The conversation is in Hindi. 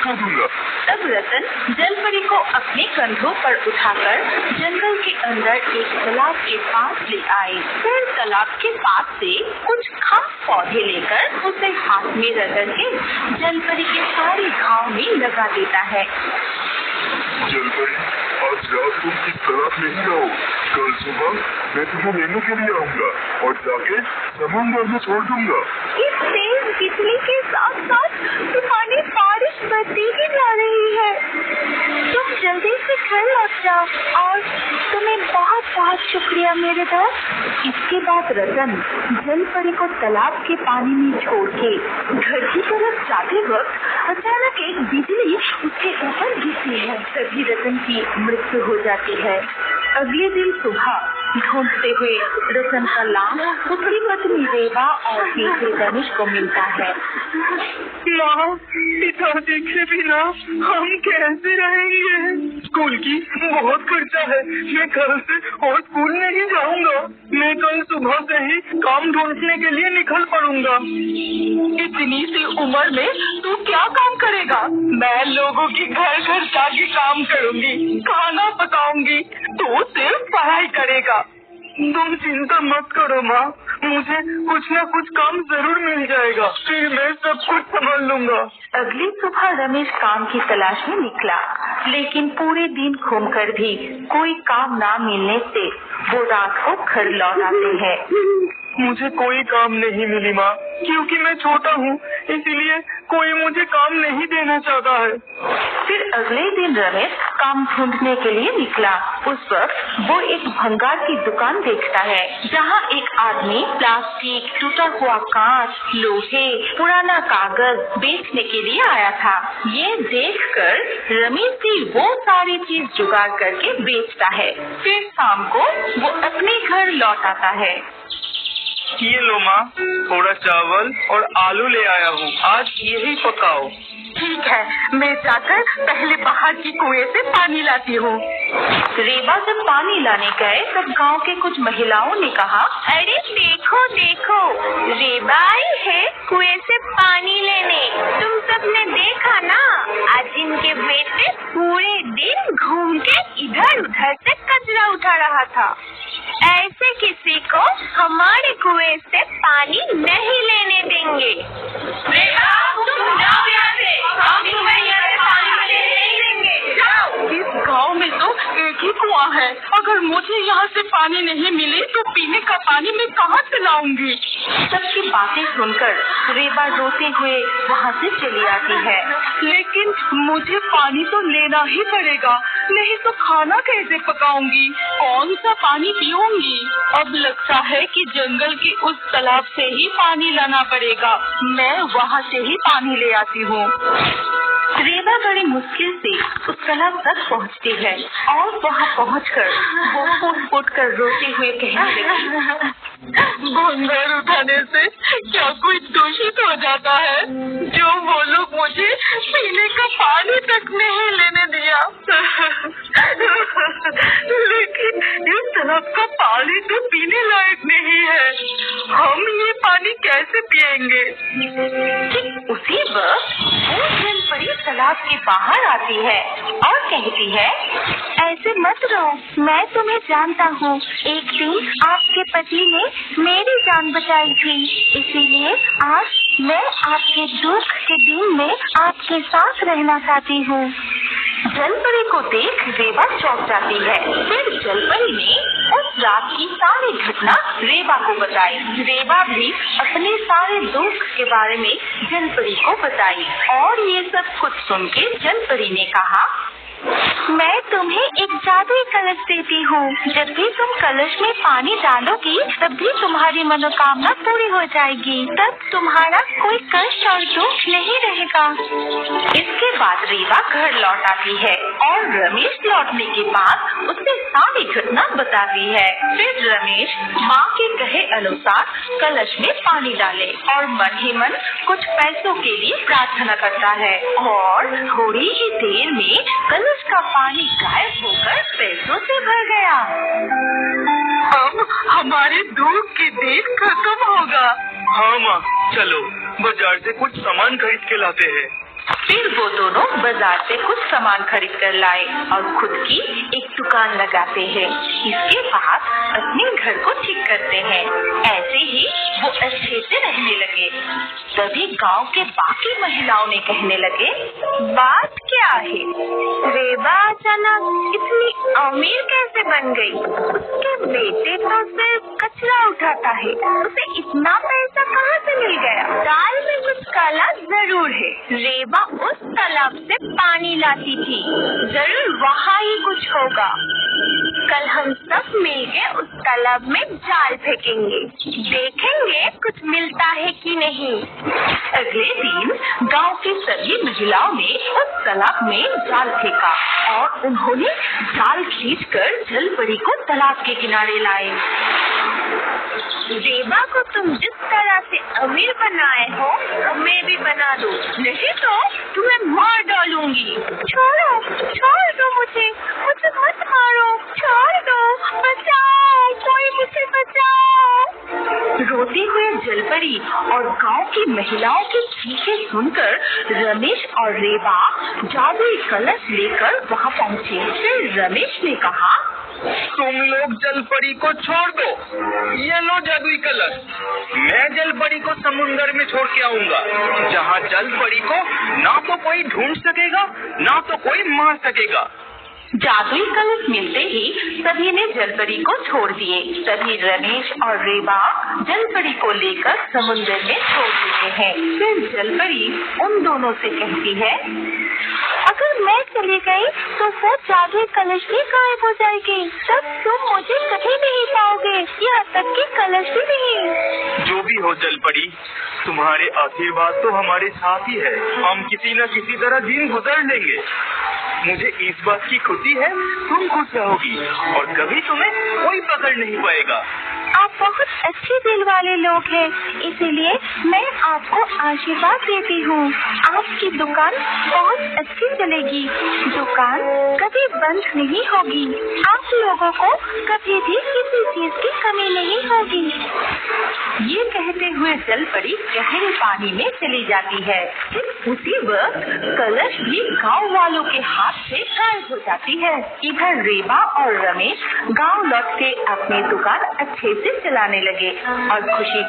दिखा दूंगा। तब रतन जलपरी को अपने कंधों पर उठाकर जंगल के अंदर एक तालाब के पास ले आए। फिर तालाब के पास से कुछ खास पौधे लेकर उसे हाथ में रगड़ के जलपरी के सारे घाव में लगा देता है। जलपरी, आज रात तुम इस तालाब में ही रहो। कल सुबह मैं तुम्हें लेने के लिए आऊंगा और जाके समुद्र में छोड़ दूंगा। इस तेज बिजली के साथ साथ तूफानी बारिश बढ़ती ही जा रही है। तुम जल्दी से घर लौट जाओ और तुम्हें बहुत बहुत शुक्रिया मेरे दोस्त। इसके बाद रतन जलपरी को तालाब के पानी में छोड़ के घर की तरफ जाते वक्त अचानक एक बिजली उसके ऊपर गिरती है। तभी रतन की मृत्यु हो जाती है। अगले दिन सुबह ढूंढते हुए रतन का लाश उसकी पत्नी रेवा और बेटे रमेश को मिलता है। माँ, पिताजी के बिना हम कैसे रहेंगे? स्कूल की बहुत खर्चा है। मैं कल से और स्कूल नहीं जाऊंगा। मैं कल सुबह से ही काम ढूंढने के लिए निकल पड़ूंगा। इतनी सी उम्र में तू क्या काम करेगा? मैं लोगों के घर घर जाके काम करूंगी, खाना पकाऊंगी। तू सिर्फ पढ़ाई करेगा। तुम चिंता मत करो माँ, मुझे कुछ न कुछ काम जरूर मिल जाएगा। फिर मैं सब कुछ संभाल लूंगा। अगली सुबह रमेश काम की तलाश में निकला, लेकिन पूरे दिन घूमकर भी कोई काम ना मिलने से वो रात को घर लौट आते हैं। मुझे कोई काम नहीं मिली माँ, क्योंकि मैं छोटा हूँ, इसलिए कोई मुझे काम नहीं देना चाहता है। फिर अगले दिन रमेश काम ढूंढने के लिए निकला। उस वक्त वो एक भंगार की दुकान देखता है, जहाँ एक आदमी प्लास्टिक, टूटा हुआ कांच, लोहे, पुराना कागज बेचने के लिए आया था। ये देखकर रमेश भी वो सारी चीज जुगाड़ करके बेचता है। फिर शाम को वो अपने घर लौट आता है। ये लो माँ, थोड़ा चावल और आलू ले आया हूँ, आज यही पकाओ। ठीक है, मैं जाकर पहले बाहर की कुएं से पानी लाती हूँ। रेवा जब पानी लाने गए तब गांव के कुछ महिलाओं ने कहा, अरे देखो देखो, रेवा आई है कुएं से पानी लेने। तुम सबने देखा ना, आज इनके बेटे पूरे दिन घूम के इधर उधर से कचरा उठा रहा था। ऐसे किसी को हमारे कुएं से पानी नहीं लेने देंगे। रेवा, तुम जाओ यहाँ से, हम तुम्हें यहाँ से पानी नहीं देंगे, जाओ। इस गांव में तो एक ही कुआं है, अगर मुझे यहाँ से पानी नहीं मिले तो पीने का पानी मैं कहाँ से लाऊंगी? सबकी बातें सुनकर रेवा रोते हुए वहाँ से चली आती है। लेकिन मुझे पानी तो लेना ही पड़ेगा, नहीं तो खाना कैसे पकाऊंगी? कौन सा पानी पीऊंगी? अब लगता है कि जंगल के उस तालाब से ही पानी लाना पड़ेगा। मैं वहाँ से ही पानी ले आती हूँ। रेवा बड़ी मुश्किल से उस तालाब तक पहुँचती है और वहाँ पहुँचकर वो फूट-फूट कर रोते हुए कहने लगी, भंगार उठाने से क्या कोई दूषित हो जाता है? जो वो लोग मुझे पीने का पानी तक नहीं लेने दिया। लेकिन इस तालाब का पानी तो पीने लायक नहीं है, हम ये पानी कैसे पिएंगे? ठीक उसी वक्त वो जलपरी तालाब के बाहर आती है और कहती है, ऐसे मत रहो, मैं तुम्हें जानता हूँ। एक दिन आपके पति ने मेरी जान बचाई थी, इसीलिए आज मैं आपके दुख के दिन में आपके साथ रहना चाहती हूँ। जलपरी को देख रेवा चौंक जाती है। फिर जलपरी ने उस रात की सारी घटना रेवा को बताई। रेवा भी अपने सारे दुख के बारे में जलपरी को बताई और ये सब कुछ सुन के जलपरी ने कहा, मैं तुम्हें एक जादुई कलश देती हूँ। जब भी तुम कलश में पानी डालोगी तब भी तुम्हारी मनोकामना पूरी हो जाएगी। तब तुम्हारा कोई कष्ट और दुख नहीं रहेगा। इसके बाद रेवा घर लौट आती है और रमेश लौटने के बाद उसे सारी घटना बताती है। फिर रमेश माँ के कहे अनुसार कलश में पानी डाले और मन ही मन कुछ पैसों के लिए प्रार्थना करता है और थोड़ी ही देर में कलश का पानी गायब होकर पैसों से भर गया। अब हमारे दुख के दिन खत्म होगा। हाँ माँ, चलो बाजार से कुछ सामान खरीद के लाते हैं। फिर वो दोनों बाजार से कुछ सामान खरीद कर लाए और खुद की एक दुकान लगाते हैं। इसके बाद अपने घर को ठीक करते हैं। ऐसे ही वो अच्छे से रहने लगे। तभी गांव के बाकी महिलाओं ने कहने लगे, बात क्या है? रेबा अचानक इतनी अमीर कैसे बन गई? उसके बेटे तो सिर्फ कचरा उठाता है, उसे इतना पैसा कहाँ से मिल गया? दाल में कुछ काला जरूर है। रेबा उस तालाब से पानी लाती थी, जरूर वहाँ ही कुछ होगा। कल हम सब मिलके उस तालाब में जाल फेंकेंगे, देखेंगे कुछ मिलता है कि नहीं। अगले दिन गांव की सभी महिलाओं ने उस तालाब में जाल फेंका और उन्होंने जाल खींचकर जलपरी को तालाब के किनारे लाए। रेबा को तुम जिस तरह से अमीर बनाए हो, मैं भी बना दो, नहीं तो तुम्हें मार डालूंगी। छोड़ो, छोड़ दो मुझे मत मारो, छोड़ दो, बचाओ, कोई मुझे बचाओ। रोती हुई जलपरी और गांव की महिलाओं की चीखें सुनकर रमेश और रेबा जादुई कलश लेकर वहाँ पहुँचे। फिर रमेश ने कहा, तुम लोग जलपरी को छोड़ दो, ये लो जादुई कलश। मैं जलपरी को समुंदर में छोड़ के आऊंगा, जहाँ जलपरी को ना तो कोई ढूंढ सकेगा, ना तो कोई मार सकेगा। जादुई कलश मिलते ही सभी ने जलपरी को छोड़ दिए। तभी रमेश और रेबा जलपरी को लेकर समुद्र में छोड़ देते हैं। फिर जलपरी उन दोनों से कहती है, अगर मैं चली गई तो वो जादुई कलश भी गायब हो जाएगी, तब तुम मुझे कभी नहीं पाओगे, यहाँ तक कि कलश भी नहीं। जो भी हो जलपरी, तुम्हारे आशीर्वाद तो हमारे साथ ही है। हम किसी न किसी तरह दिन गुजर लेंगे। मुझे इस बात की खुशी है, तुम खुश रहोगी और कभी तुम्हें कोई पकड़ नहीं पाएगा। आप बहुत अच्छे दिल वाले लोग हैं, इसीलिए मैं आपको आशीर्वाद देती हूँ। आपकी दुकान बहुत अच्छी चलेगी, दुकान कभी बंद नहीं होगी, आप लोगों को कभी भी किसी चीज की कमी नहीं होगी। ये कहते हुए जलपरी गहरे पानी में चली जाती है। फिर उसी वक्त कलश भी गांव वालों के हाथ से गायब हो जाती है। इधर रेबा और रमेश गांव लौट के अपनी दुकान अच्छे से चलाने लगे और खुशी